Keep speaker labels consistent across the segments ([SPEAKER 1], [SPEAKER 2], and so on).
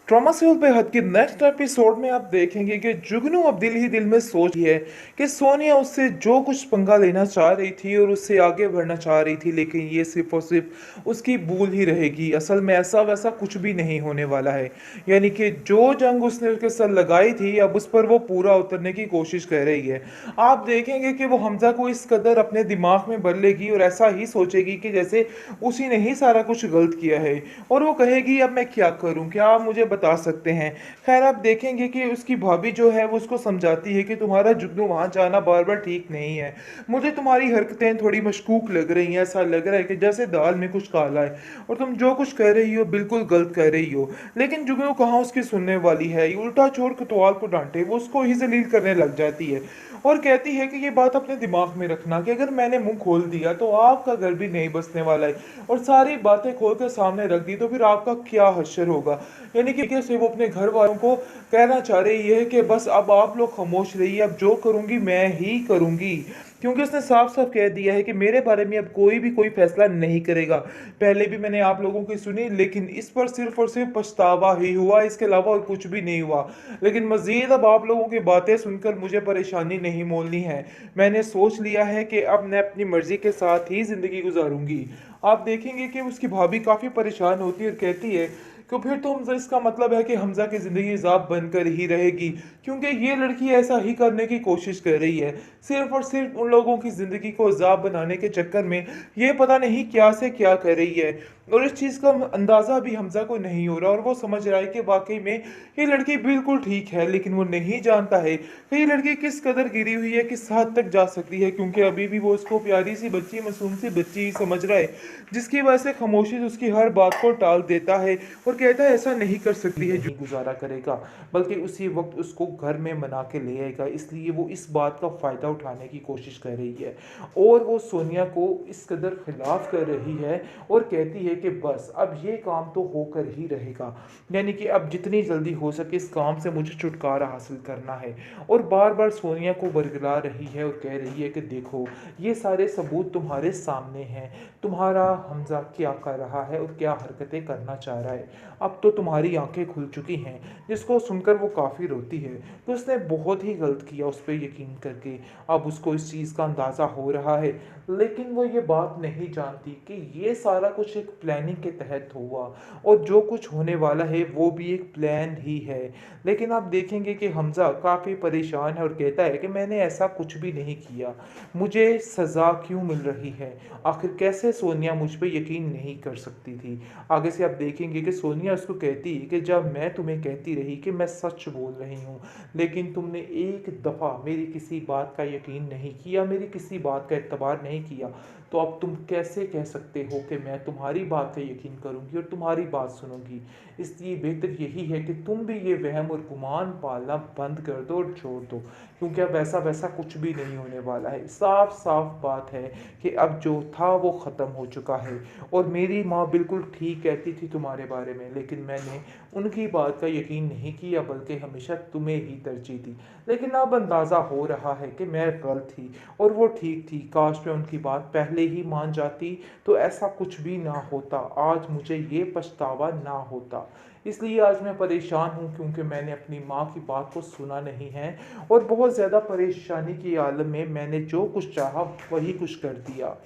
[SPEAKER 1] Trauma से बेहद के नेक्स्ट एपिसोड में आप देखेंगे कि जुगनू अब दिल ही दिल में सोच रही है कि सोनिया उससे जो कुछ पंगा लेना चाह रही थी और उससे आगे बढ़ना चाह रही थी, लेकिन ये सिर्फ और सिर्फ उसकी भूल ही रहेगी। असल में ऐसा वैसा कुछ भी नहीं होने वाला है। यानी कि जो जंग उसने उसके साथ लगाई थी, अब उस पर वो पूरा उतरने की कोशिश कर रही है। आप देखेंगे कि वो हमजा को इस कदर अपने दिमाग में भर लेगी और ऐसा ही सोचेगी कि जैसे उसी ने ही सारा कुछ गलत किया है। और वो कहेगी अब मैं क्या करूं, क्या आप मुझे बता सकते हैं। खैर आप देखेंगे कि उसकी भाभी जो है वो उसको समझाती है कि तुम्हारा जुगनू वहां जाना बार बार ठीक नहीं है। मुझे तुम्हारी हरकतें थोड़ी मशकूक लग रही हैं, ऐसा लग रहा है कि जैसे दाल में कुछ काला है और तुम जो कुछ कह रही हो बिल्कुल गलत कह रही हो। लेकिन जुगनू कहाँ उसकी सुनने वाली है, ये उल्टा छोड़ कोतवाल को डांटे वो उसको ही जलील करने लग जाती है और कहती है कि ये बात अपने दिमाग में रखना कि अगर मैंने मुंह खोल दिया तो आपका घर भी नहीं बसने वाला है, और सारी बातें खोल कर सामने रख दी तो फिर आपका क्या हश्र होगा। यानी कि कैसे वो अपने घर वालों को कहना चाह रही है कि बस अब आप लोग खामोश रहिए, अब जो करूंगी मैं ही करूंगी। क्योंकि उसने साफ साफ कह दिया है कि मेरे बारे में अब कोई भी कोई फैसला नहीं करेगा। पहले भी मैंने आप लोगों की सुनी, लेकिन इस पर सिर्फ और सिर्फ पछतावा ही हुआ, इसके अलावा और कुछ भी नहीं हुआ। लेकिन मजीद अब आप लोगों की बातें सुनकर मुझे परेशानी नहीं मोलनी है। मैंने सोच लिया है कि अब मैं अपनी मर्जी के साथ ही जिंदगी गुजारूंगी। आप देखेंगे कि उसकी भाभी काफी परेशान होती है और कहती है कि फिर तो हमजा, इसका मतलब है कि हमजा की जिंदगी जाब बनकर ही रहेगी, क्योंकि ये लड़की ऐसा ही करने की कोशिश कर रही है। सिर्फ और सिर्फ उन लोगों की जिंदगी को जाब बनाने के चक्कर में ये पता नहीं क्या से क्या कर रही है। और इस चीज का अंदाजा भी हमजा को नहीं हो रहा और वो समझ रहा है कि वाकई में ये लड़की बिल्कुल ठीक है, लेकिन वो नहीं जानता है कि ये लड़की किस कदर गिरी हुई है, किस हद तक जा सकती है। क्योंकि अभी भी वो उसको प्यारी सी बच्ची, मासूम सी बच्ची ही समझ रहा है, जिसकी वजह से खामोशी से उसकी हर बात को टाल देता है और कहता है ऐसा नहीं कर सकती है, जो गुजारा करेगा बल्कि उसी वक्त उसको घर में मना के ले आएगा। इसलिए वो इस बात का फायदा उठाने की कोशिश कर रही है और वो सोनिया को इस कदर खिलाफ कर रही है और कहती है कि बस अब ये काम तो होकर ही रहेगा। यानी कि अब जितनी जल्दी हो सके इस काम से मुझे छुटकारा हासिल करना है। और बार बार सोनिया को बरगला रही है और कह रही है कि देखो ये सारे सबूत तुम्हारे सामने हैं, तुम्हारा हमजा क्या कर रहा है और क्या हरकतें करना चाह रहा है। अब तो तुम्हारी आंखें खुल चुकी हैं। जिसको सुनकर वो काफ़ी रोती है कि उसने बहुत ही गलत किया उस पर यकीन करके। अब उसको इस चीज़ का अंदाज़ा हो रहा है, लेकिन वो ये बात नहीं जानती कि ये सारा कुछ एक प्लानिंग के तहत हुआ और जो कुछ होने वाला है वो भी एक प्लान ही है। लेकिन आप देखेंगे कि हमजा काफ़ी परेशान है और कहता है कि मैंने ऐसा कुछ भी नहीं किया, मुझे सज़ा क्यों मिल रही है, आखिर कैसे सोनिया मुझ पर यकीन नहीं कर सकती थी। आगे से आप देखेंगे कि सोनिया उसको कहती है कि जब मैं तुम्हें कहती रही कि मैं सच बोल रही हूँ, लेकिन तुमने एक दफ़ा मेरी किसी बात का यकीन नहीं किया, मेरी किसी बात का एतबार नहीं किया, तो अब तुम कैसे कह सकते हो कि मैं तुम्हारी बात का यकीन करूंगी और तुम्हारी बात सुनूंगी। इसलिए बेहतर यही है कि तुम भी ये वहम और गुमान पालना बंद कर दो और छोड़ दो, क्योंकि अब ऐसा वैसा कुछ भी नहीं होने वाला है। साफ साफ बात है कि अब जो था वो ख़त्म हो चुका है। और मेरी माँ बिल्कुल ठीक कहती थी तुम्हारे बारे में, लेकिन मैंने उनकी बात का यकीन नहीं किया बल्कि हमेशा तुम्हें ही तरजीह दी। लेकिन अब अंदाज़ा हो रहा है कि मैं गलत थी और वो ठीक थी। काश मैं उनकी बात पहले ही मान जाती तो ऐसा कुछ भी ना होता, आज मुझे ये पछतावा ना होता। इसलिए आज मैं परेशान हूँ क्योंकि मैंने अपनी माँ की बात को सुना नहीं है और बहुत ज़्यादा परेशानी के आलम में मैंने जो कुछ चाहा वही कुछ कर दिया।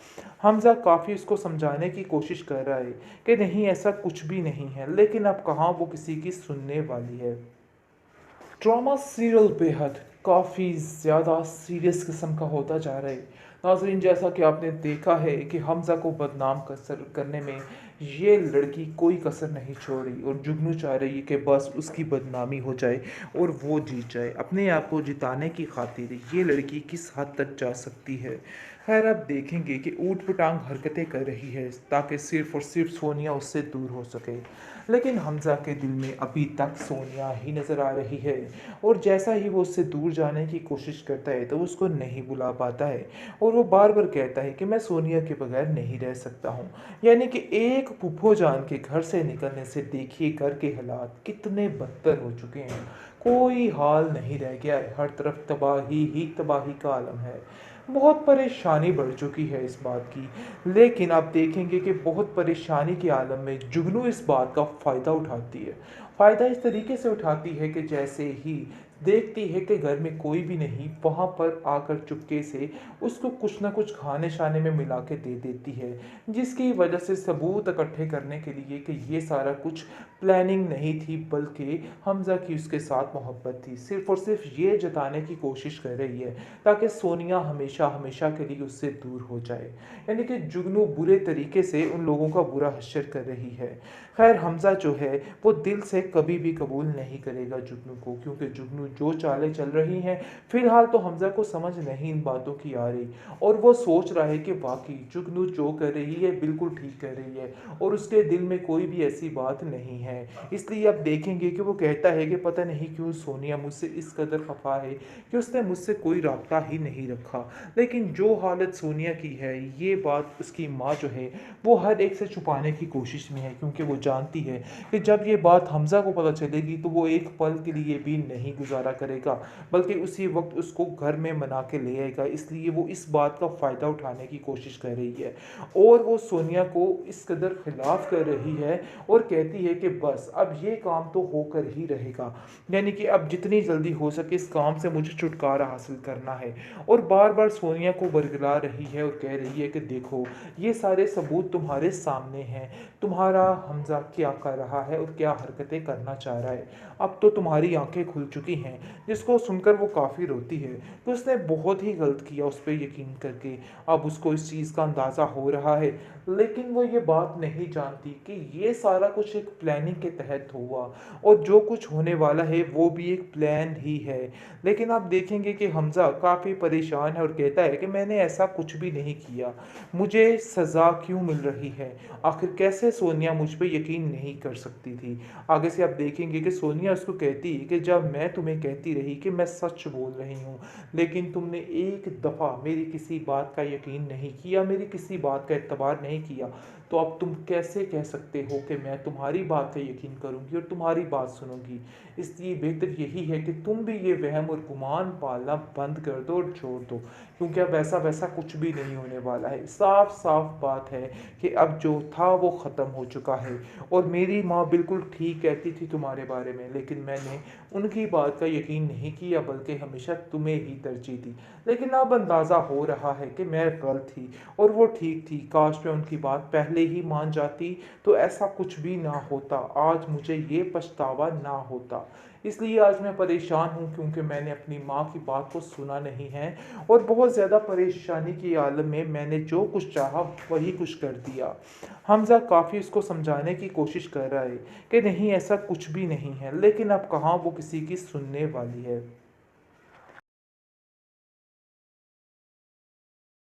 [SPEAKER 1] हमजा काफ़ी उसको समझाने की कोशिश कर रहा है कि नहीं ऐसा कुछ भी नहीं है, लेकिन अब कहाँ वो किसी की सुनने वाली है। ट्रॉमा सीरियल बेहद काफ़ी ज़्यादा सीरियस किस्म का होता जा रहा है। नाजरीन, जैसा कि आपने देखा है कि हमज़ा को बदनाम करने में ये लड़की कोई कसर नहीं छोड़ रही और जुगनू चाह रही है कि बस उसकी बदनामी हो जाए और वो जीत जाए। अपने आप को जिताने की खातिर ये लड़की किस हद तक जा सकती है। खैर आप देखेंगे कि ऊट पटांग हरकतें कर रही है ताकि सिर्फ और सिर्फ सोनिया उससे दूर हो सके। लेकिन हमज़ा के दिल में अभी तक सोनिया ही नज़र आ रही है और जैसा ही वो उससे दूर जाने की कोशिश करता है तो उसको नहीं बुला पाता है और वो बार बार कहता है कि मैं सोनिया के बगैर नहीं रह सकता हूँ। यानी कि एक फूफो जान के घर से निकलने से देखिए घर के हालात कितने बदतर हो चुके हैं। कोई हाल नहीं रह गया है, हर तरफ तबाही ही तबाही का आलम है। बहुत परेशानी बढ़ चुकी है इस बात की। लेकिन आप देखेंगे कि बहुत परेशानी के आलम में जुगनू इस बात का फ़ायदा उठाती है। फ़ायदा इस तरीके से उठाती है कि जैसे ही देखती है कि घर में कोई भी नहीं, वहाँ पर आकर चुपके से उसको कुछ ना कुछ खाने-शाने में मिला के दे देती है। जिसकी वजह से सबूत इकट्ठे करने के लिए कि ये सारा कुछ प्लानिंग नहीं थी, बल्कि हमज़ा की उसके साथ मोहब्बत थी। सिर्फ़ और सिर्फ़ ये जताने की कोशिश कर रही है ताकि सोनिया हमेशा हमेशा के लिए उससे दूर हो जाए। यानी कि जुगनू बुरे तरीके से उन लोगों का बुरा हश्र कर रही है। खैर हमज़ा जो है वो दिल से कभी भी कबूल नहीं करेगा जुगनू को, क्योंकि जुगनू जो चालें चल रही हैं फ़िलहाल तो हमज़ा को समझ नहीं इन बातों की आ रही, और वो सोच रहा है कि वाक़ई जुगनू जो कर रही है बिल्कुल ठीक कर रही है और उसके दिल में कोई भी ऐसी बात नहीं है। इसलिए आप देखेंगे कि वो कहता है कि पता नहीं क्यों सोनिया मुझसे इस कदर खफ़ा है कि उसने मुझसे कोई राब्ता ही नहीं रखा। लेकिन जो हालत सोनिया की है, ये बात उसकी माँ जो है वो हर एक से छुपाने की कोशिश में है, क्योंकि वो जानती है कि जब ये बात हमज़ा को पता चलेगी तो वो एक पल के लिए भी नहीं गुजारा करेगा, बल्कि उसी वक्त उसको घर में मना के ले आएगा। इसलिए वो इस बात का फ़ायदा उठाने की कोशिश कर रही है और वो सोनिया को इस कदर खिलाफ कर रही है और कहती है कि बस अब ये काम तो होकर ही रहेगा, यानी कि अब जितनी जल्दी हो सके इस काम से मुझे छुटकारा हासिल करना है। और बार बार सोनिया को बरगला रही है और कह रही है कि देखो ये सारे सबूत तुम्हारे सामने हैं, तुम्हारा हमज़ा क्या कर रहा है और क्या हरकतें करना चाह रहा है। अब तो तुम्हारी आंखें खुल चुकी हैं। जिसको सुनकर वो काफ़ी रोती है कि उसने बहुत ही गलत किया उस पर यकीन करके। अब उसको इस चीज़ का अंदाज़ा हो रहा है, लेकिन वो ये बात नहीं जानती कि ये सारा कुछ एक प्लानिंग के तहत हुआ और जो कुछ होने वाला है वो भी एक प्लान ही है। लेकिन आप देखेंगे कि हमज़ा काफ़ी परेशान है और कहता है कि मैंने ऐसा कुछ भी नहीं किया, मुझे सज़ा क्यों मिल रही है? आखिर कैसे सोनिया मुझ पे यकीन नहीं कर सकती थी? आगे से आप देखेंगे कि सोनिया उसको कहती है कि जब मैं तुम्हें कहती रही कि मैं सच बोल रही हूँ, लेकिन तुमने एक दफ़ा मेरी किसी बात का यकीन नहीं किया, मेरी किसी बात का एतबार नहीं किया, तो अब तुम कैसे कह सकते हो कि मैं तुम्हारी बात का यकीन करूँगी और तुम्हारी बात सुनूँगी? इसलिए बेहतर यही है कि तुम भी ये वहम और गुमान पालना बंद कर दो और छोड़ दो, क्योंकि अब ऐसा वैसा कुछ भी नहीं होने वाला है। साफ साफ बात है कि अब जो था वो ख़त्म हो चुका है और मेरी माँ बिल्कुल ठीक कहती थी तुम्हारे बारे में, लेकिन मैंने उनकी बात का यकीन नहीं किया, बल्कि हमेशा तुम्हें ही तरजीह दी। लेकिन अब अंदाज़ा हो रहा है कि मैं गलत थी और वो ठीक थी। काश मैं उनकी बात पहले ही मान जाती तो ऐसा कुछ भी ना होता, आज मुझे ये पछतावा ना होता। इसलिए आज मैं परेशान हूँ, क्योंकि मैंने अपनी माँ की बात को सुना नहीं है और बहुत ज़्यादा परेशानी के आलम में मैंने जो कुछ चाहा वही कुछ कर दिया। हमज़ा काफ़ी उसको समझाने की कोशिश कर रहा है कि नहीं ऐसा कुछ भी नहीं है, लेकिन अब कहाँ वो किसी की सुनने वाली है।